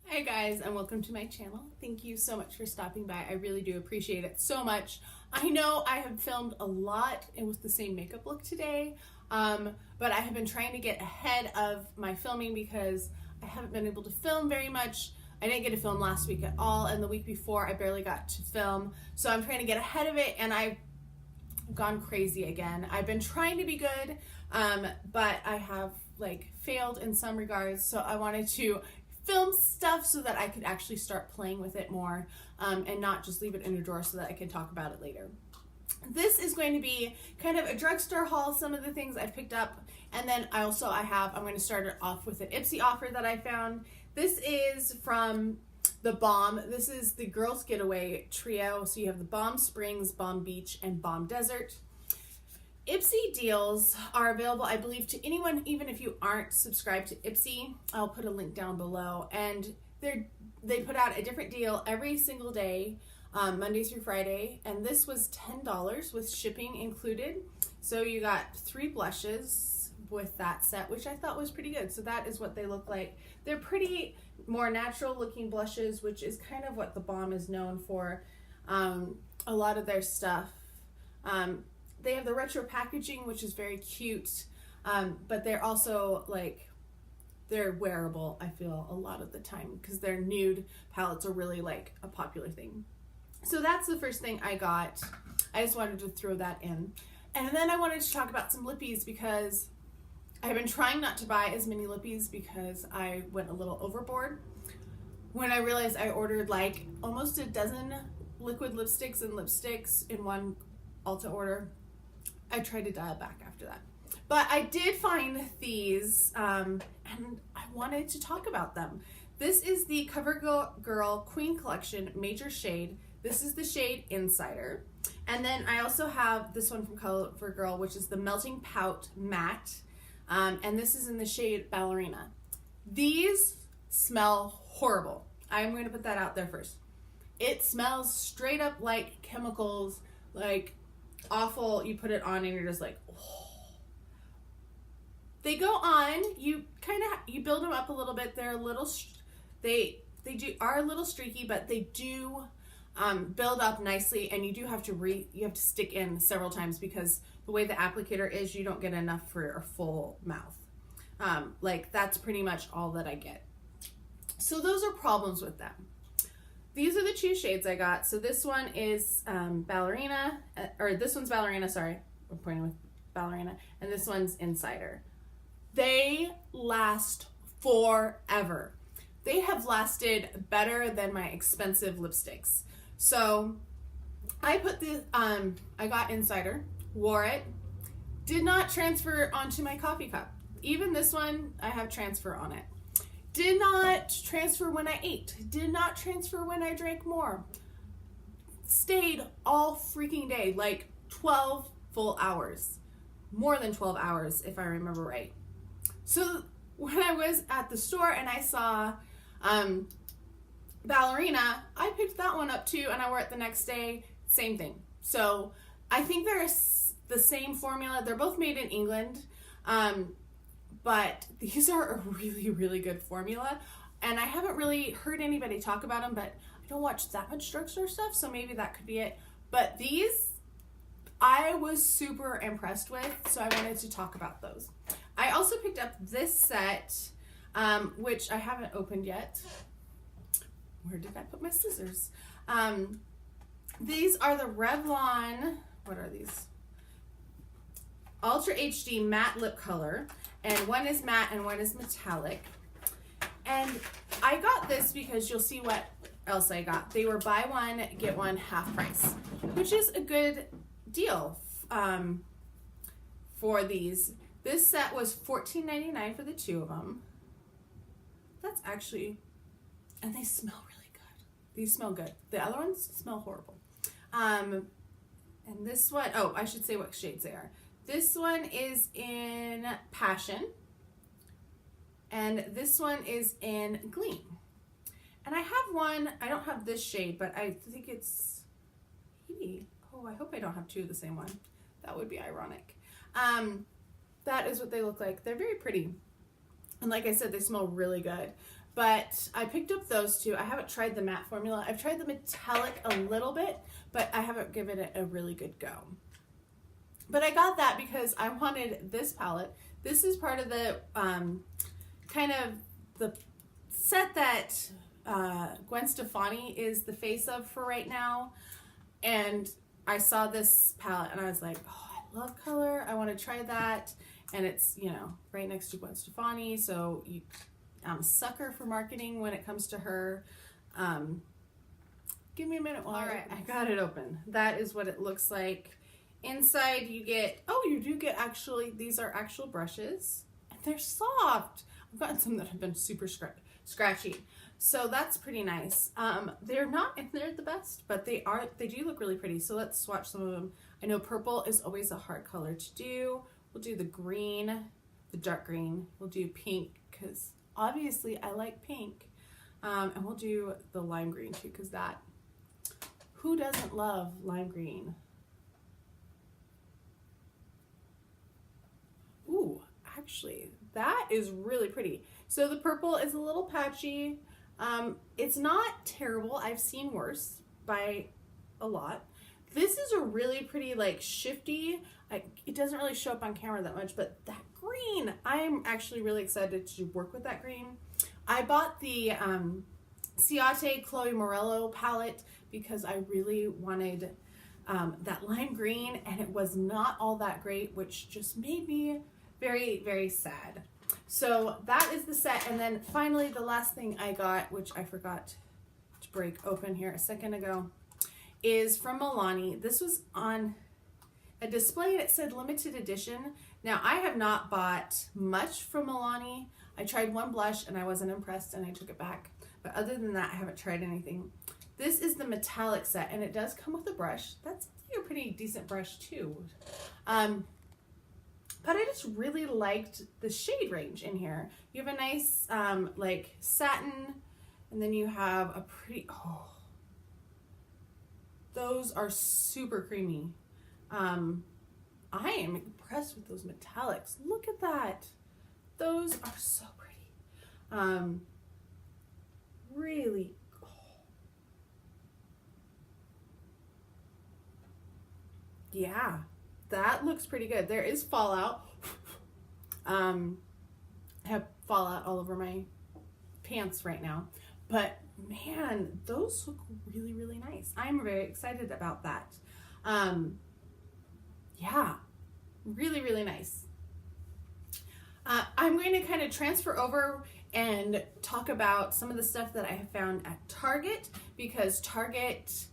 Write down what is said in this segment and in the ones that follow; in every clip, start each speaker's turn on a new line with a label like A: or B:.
A: Hi guys, and welcome to my channel. Thank you so much for stopping by. I really do appreciate it so much. I know I have filmed a lot and with the same makeup look today, but I have been trying to get ahead of my filming because I haven't been able to film very much. I didn't get to film last week at all, and the week before I barely got to film. So I'm trying to get ahead of it, and I've gone crazy again. I've been trying to be good, but I have failed in some regards. So I wanted to film stuff so that I could actually start playing with it more, and not just leave it in a drawer so that I can talk about it later. This is going to be kind of a drugstore haul, some of the things I've picked up, and then I'm going to start it off with an Ipsy offer that I found. This is from the Balm. This is the Girls Getaway trio. So you have the Balm Springs, Balm Beach, and Balm Desert. Ipsy deals are available, I believe, to anyone, even if you aren't subscribed to Ipsy. I'll put a link down below. And they put out a different deal every single day, Monday through Friday. And this was $10 with shipping included. So you got 3 blushes with that set, which I thought was pretty good. So that is what they look like. They're pretty more natural looking blushes, which is kind of what the Balm is known for. A lot of their stuff. They have the retro packaging, which is very cute, but they're also they're wearable, I feel, a lot of the time, because their nude palettes are really a popular thing. So that's the first thing I got. I just wanted to throw that in. And then I wanted to talk about some lippies, because I've been trying not to buy as many lippies because I went a little overboard when I realized I ordered almost a dozen liquid lipsticks and lipsticks in one Ulta order. I tried to dial back after that. But I did find these, and I wanted to talk about them. This is the Covergirl Queen Collection Major Shade. This is the shade Insider. And then I also have this one from Covergirl, which is the Melting Pout Matte. And this is in the shade Ballerina. These smell horrible. I'm going to put that out there first. It smells straight up like chemicals, awful. You put it on and you're just oh. They go on, you build them up a little bit. They're a little are a little streaky, but they do build up nicely, and you have to stick in several times, because the way the applicator is, you don't get enough for a full mouth. That's pretty much all that I get. So those are problems with them. These are the 2 shades I got. So this one is Ballerina, or this one's Ballerina, sorry. I'm pointing with Ballerina. And this one's Insider. They last forever. They have lasted better than my expensive lipsticks. So I I got Insider, wore it, did not transfer onto my coffee cup. Even this one, I have transfer on it. Did not transfer when I ate. Did not transfer when I drank more. Stayed all freaking day, 12 full hours. More than 12 hours, if I remember right. So when I was at the store and I saw Ballerina, I picked that one up too, and I wore it the next day. Same thing. So I think they're the same formula. They're both made in England. But these are a really, really good formula. And I haven't really heard anybody talk about them, but I don't watch that much drugstore stuff, so maybe that could be it. But these, I was super impressed with, so I wanted to talk about those. I also picked up this set, which I haven't opened yet. Where did I put my scissors? These are the Revlon, what are these? Ultra HD Matte Lip Color. And one is matte and one is metallic. And I got this because you'll see what else I got. They were buy one, get one half price, which is a good deal for these. This set was $14.99 for the 2 of them. That's actually, and they smell really good. These smell good. The other ones smell horrible. And this one, oh, I should say what shades they are. This one is in Passion, and this one is in Gleam. And I have one, I don't have this shade, but I think it's maybe, oh, I hope I don't have 2 of the same one. That would be ironic. That is what they look like. They're very pretty. And like I said, they smell really good. But I picked up those two. I haven't tried the matte formula. I've tried the metallic a little bit, but I haven't given it a really good go. But I got that because I wanted this palette. This is part of the kind of the set that Gwen Stefani is the face of for right now. And I saw this palette and I was like, oh, I love color. I want to try that. And it's, you know, right next to Gwen Stefani. So I'm a sucker for marketing when it comes to her. Give me a minute while I got it open. That is what it looks like. Inside you get, you do get actually, these are actual brushes. And they're soft. I've gotten some that have been super scratchy. So that's pretty nice. They're not in there the best, but they do look really pretty. So let's swatch some of them. I know purple is always a hard color to do. We'll do the green, the dark green. We'll do pink because obviously I like pink. And we'll do the lime green too because who doesn't love lime green? Ooh, actually, that is really pretty. So the purple is a little patchy. It's not terrible. I've seen worse by a lot. This is a really pretty, like, shifty. It doesn't really show up on camera that much, but that green, I'm actually really excited to work with that green. I bought the Ciate Chloe Morello palette because I really wanted that lime green, and it was not all that great, which just made me very, very sad. So that is the set. And then finally the last thing I got, which I forgot to break open here a second ago, is from Milani. This was on a display and it said limited edition. Now I have not bought much from Milani. I tried one blush and I wasn't impressed and I took it back. But other than that, I haven't tried anything. This is the metallic set and it does come with a brush. That's a pretty decent brush too. But I just really liked the shade range in here. You have a nice like satin, and then you have a pretty, those are super creamy. I am impressed with those metallics. Look at that. Those are so pretty. Really, yeah. That looks pretty good. There is fallout. I have fallout all over my pants right now. But man, those look really, really nice. I'm very excited about that. Yeah, really, really nice. I'm going to kind of transfer over and talk about some of the stuff that I have found at Target because Target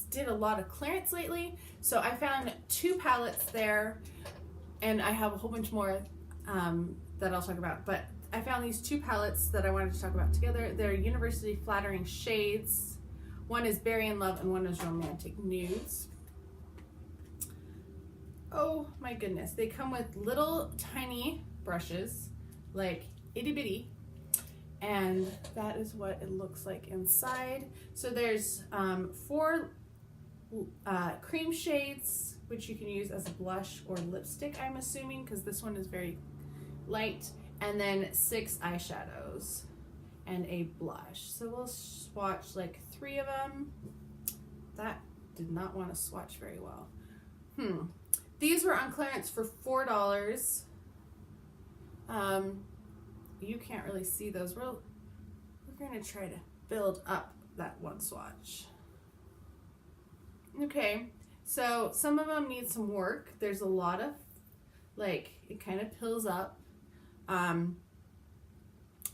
A: did a lot of clearance lately. So I found 2 palettes there, and I have a whole bunch more that I'll talk about. But I found these 2 palettes that I wanted to talk about together. They're University Flattering Shades. One is Berry in Love and one is Romantic Nudes. Oh my goodness. They come with little tiny brushes, like itty bitty. And that is what it looks like inside. So there's 4 cream shades, which you can use as a blush or lipstick, I'm assuming, because this one is very light. And then 6 eyeshadows and a blush. So we'll swatch like 3 of them. That did not want to swatch very well. These were on clearance for $4. You can't really see those. We're going to try to build up that one swatch. Okay, so some of them need some work. There's a lot of, like, it kind of pills up.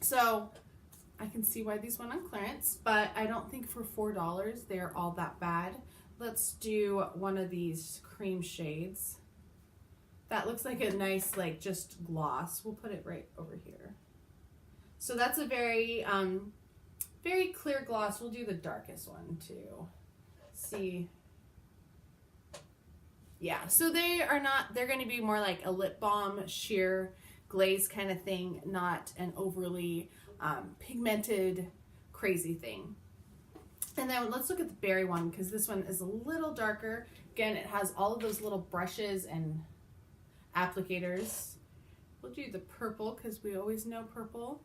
A: So I can see why these went on clearance, but I don't think for $4 they're all that bad. Let's do one of these cream shades. That looks like a nice, like, just gloss. We'll put it right over here. So that's a very, very clear gloss. We'll do the darkest one too. See. Yeah, so they are not, they're going to be more like a lip balm, sheer glaze kind of thing, not an overly pigmented, crazy thing. And then let's look at the berry one, because this one is a little darker. Again, it has all of those little brushes and applicators. We'll do the purple, because we always know purple.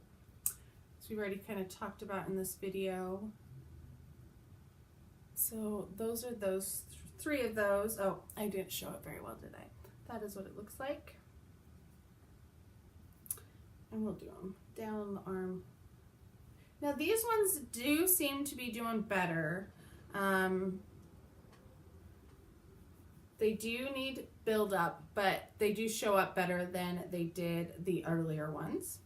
A: we've already kind of talked about in this video. So those are those 3 of those. Oh, I didn't show it very well, did I? That is what it looks like. And we'll do them down the arm. Now these ones do seem to be doing better. They do need build up, but they do show up better than they did the earlier ones.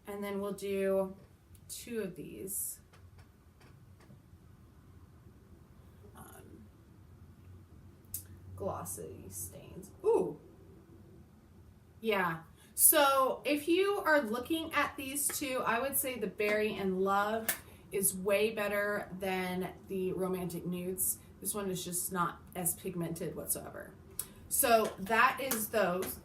A: And then we'll do 2 of these. Glossy stains. Ooh. Yeah. So if you are looking at these 2, I would say the Berry and Love is way better than the Romantic Nudes. This one is just not as pigmented whatsoever. So that is those.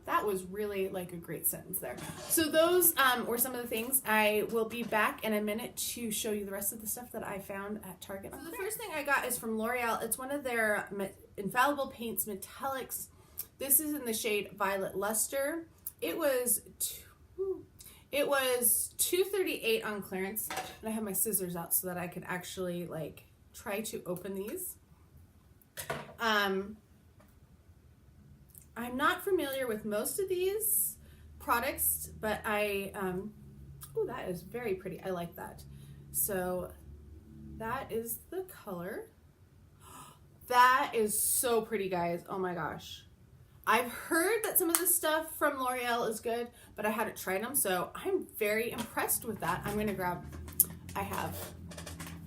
A: That was really like a great sentence there. So those were some of the things. I will be back in a minute to show you the rest of the stuff that I found at Target. So the first thing I got is from L'Oreal. It's one of their Infallible Paints Metallics. This is in the shade Violet Luster. It was $238 on clearance, and I have my scissors out so that I could actually like try to open these. I'm not familiar with most of these products, but oh, that is very pretty. I like that. So that is the color. That is so pretty, guys. Oh my gosh. I've heard that some of the stuff from L'Oreal is good, but I hadn't tried them, so I'm very impressed with that. I'm gonna grab, I have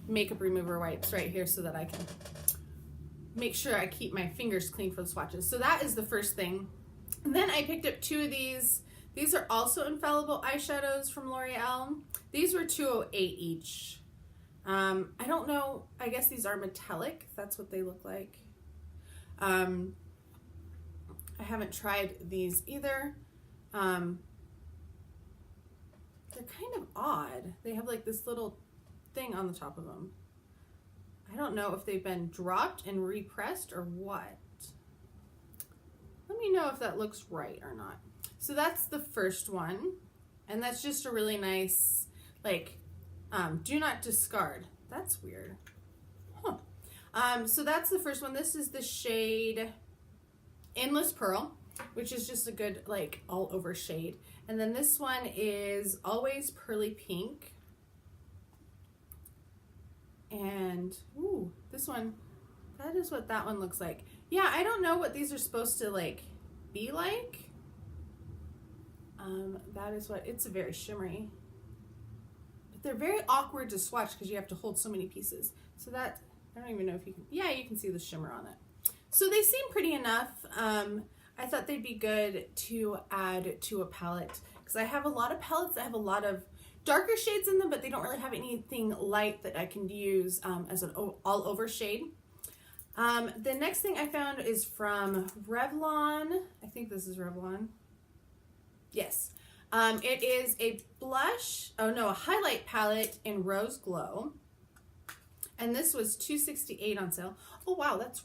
A: makeup remover wipes right here so that I can make sure I keep my fingers clean for the swatches. So that is the first thing. And then I picked up 2 of these. These are also Infallible eyeshadows from L'Oreal. These were $208 each. I don't know, I guess these are metallic. That's what they look like. I haven't tried these either. They're kind of odd. They have like this little thing on the top of them. I don't know if they've been dropped and repressed or what. Let me know if that looks right or not. So that's the first one. And that's just a really nice, like, do not discard. That's weird. Huh. So that's the first one. This is the shade Endless Pearl, which is just a good, like, all over shade. And then this one is Always Pearly Pink. And, ooh, this one, that is what that one looks like. Yeah, I don't know what these are supposed to, like, be like. That is what, it's very shimmery. But they're very awkward to swatch because you have to hold so many pieces. So that, I don't even know if you can, yeah, you can see the shimmer on it. So they seem pretty enough. I thought they'd be good to add to a palette because I have a lot of palettes that have a lot of darker shades in them, but they don't really have anything light that I can use as an all over shade. The next thing I found is from Revlon. I think this is Revlon. Yes. It is a blush, a highlight palette in Rose Glow. And this was $268 on sale. Oh wow, that's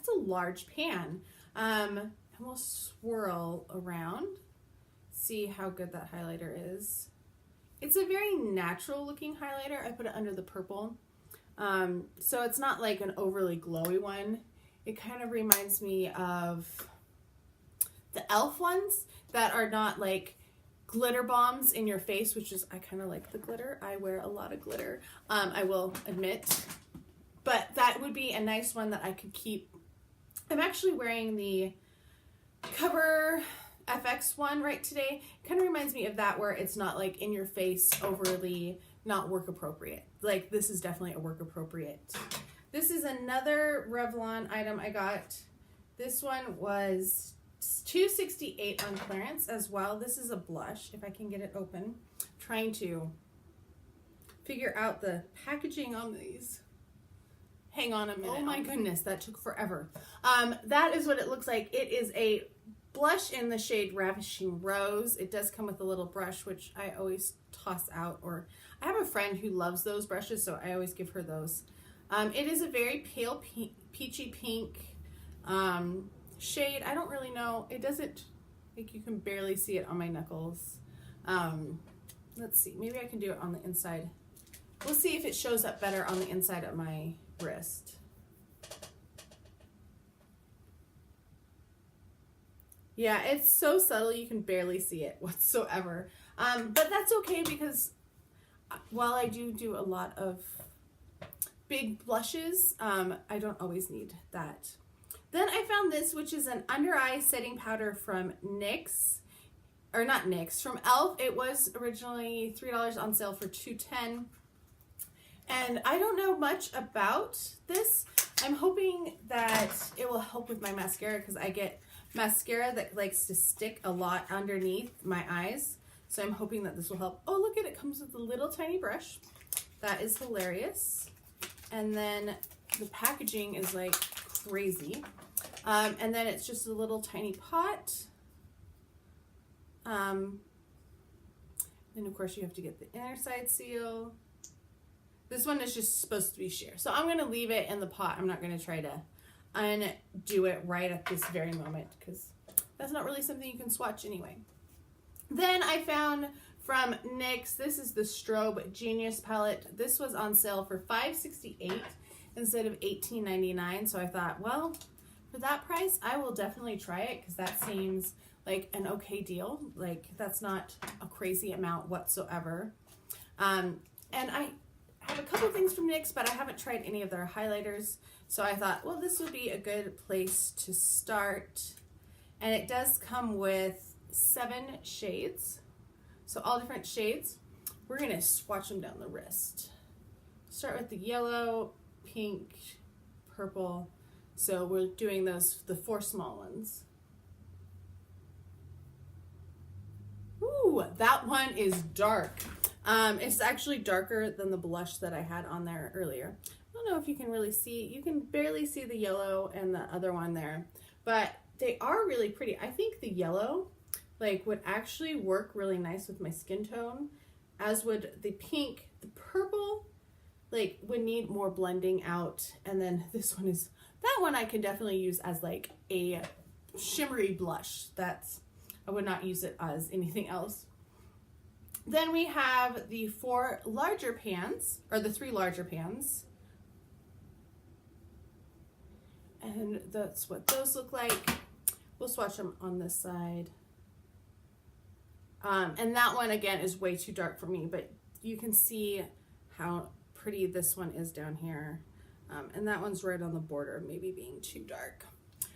A: a large pan. And we'll swirl around, see how good that highlighter is. It's a very natural looking highlighter. I put it under the purple. So it's not like an overly glowy one. It kind of reminds me of the e.l.f. ones that are not like glitter bombs in your face, which is, I kind of like the glitter. I wear a lot of glitter, I will admit. But that would be a nice one that I could keep. I'm actually wearing the Cover FX one right today. Kind of reminds me of that, where it's not like in your face, overly not work appropriate. Like this is definitely a work appropriate. This is another Revlon item I got. This one was $268 on clearance as well. This is a blush, if I can get it open. I'm trying to figure out the packaging on these. Hang on a minute. Oh my goodness, that took forever. That is what it looks like. It is a blush in the shade Ravishing Rose. It does come with a little brush, which I always toss out, or I have a friend who loves those brushes, so I always give her those. It is a very pale peachy pink shade. I don't really know. It doesn't, like, you can barely see it on my knuckles. let's see, maybe I can do it on the inside. We'll see if it shows up better on the inside of my wrist. Yeah, it's so subtle you can barely see it whatsoever. But that's okay because while I do a lot of big blushes, I don't always need that. Then I found this, which is an under eye setting powder from NYX, or not NYX, from e.l.f. It was originally $3 on sale for $2.10. And I don't know much about this. I'm hoping that it will help with my mascara because I get mascara that likes to stick a lot underneath my eyes. So I'm hoping that this will help. Oh, look at it. It comes with a little tiny brush. That is hilarious. And then the packaging is like crazy. And then it's just a little tiny pot. Then of course you have to get the inner side seal. This one is just supposed to be sheer. So I'm going to leave it in the pot. I'm not going to try to undo it right at this very moment because that's not really something you can swatch anyway. Then I found from NYX, this is the Strobe Genius palette. This was on sale for $5.68 instead of $18.99. So I thought, well, for that price, I will definitely try it because that seems like an okay deal. Like that's not a crazy amount whatsoever. And I have a couple things from NYX, but I haven't tried any of their highlighters. So I thought, well, this would be a good place to start. And it does come with 7 shades. So all different shades. We're going to swatch them down the wrist. Start with the yellow, pink, purple. So we're doing those, the 4 small ones. Ooh, that one is dark. It's actually darker than the blush that I had on there earlier. I don't know if you can really see. You can barely see the yellow and the other one there, but they are really pretty. I think the yellow like would actually work really nice with my skin tone, as would the pink. The purple like would need more blending out, and then this one is, that one I can definitely use as like a shimmery blush. I would not use it as anything else. Then we have the 4 larger pans, or the 3 larger pans. And that's what those look like. We'll swatch them on this side. And that one, again, is way too dark for me, but you can see how pretty this one is down here. And that one's right on the border, maybe being too dark.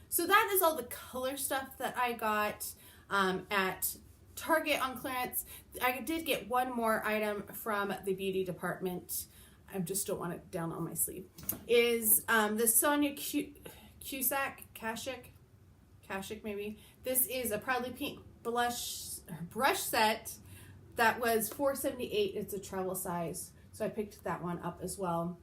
A: So that is all the color stuff that I got at Target on clearance. I did get one more item from the beauty department. I just don't want it down on my sleeve. Is the Sonia Kashuk maybe. This is a Proudly Pink brush set that was $4.78. It's a travel size, so I picked that one up as well.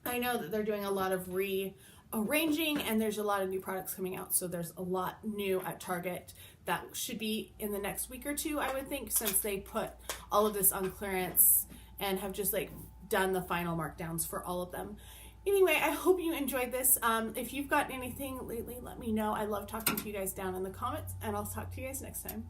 A: I know that they're doing a lot of rearranging, and there's a lot of new products coming out, so there's a lot new at Target that should be in the next week or two, I would think, since they put all of this on clearance and have just like done the final markdowns for all of them. Anyway, I hope you enjoyed this. If you've gotten anything lately, let me know. I love talking to you guys down in the comments, and I'll talk to you guys next time.